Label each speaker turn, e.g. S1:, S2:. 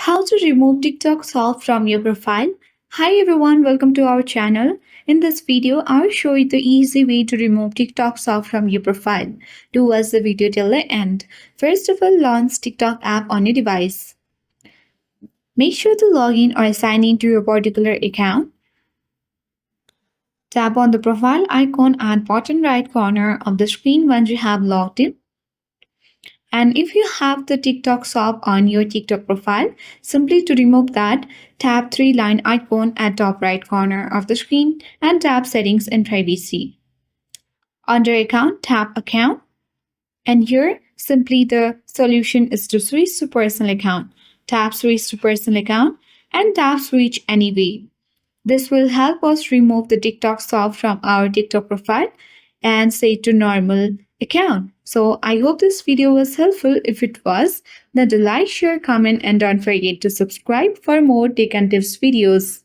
S1: How to remove TikTok solve from your profile. Hi everyone, welcome to our channel. In this video, I'll show you the easy way to remove TikTok solve from your profile. Do watch the video till the end. First of all, launch TikTok app on your device. Make sure to log in or sign in to your particular account. Tap on the profile icon at bottom right corner of the screen once you have logged in. And if you have the TikTok shop on your TikTok profile, simply to remove that, tap three-line icon at top right corner of the screen and tap Settings and Privacy. Under Account, tap Account. And here, simply the solution is to switch to personal account. Tap Switch to personal account and tap Switch Anyway. This will help us remove the TikTok shop from our TikTok profile and set to normal account. So I hope this video was helpful. If it was, then do like, share, comment, and don't forget to subscribe for more tech and tips videos.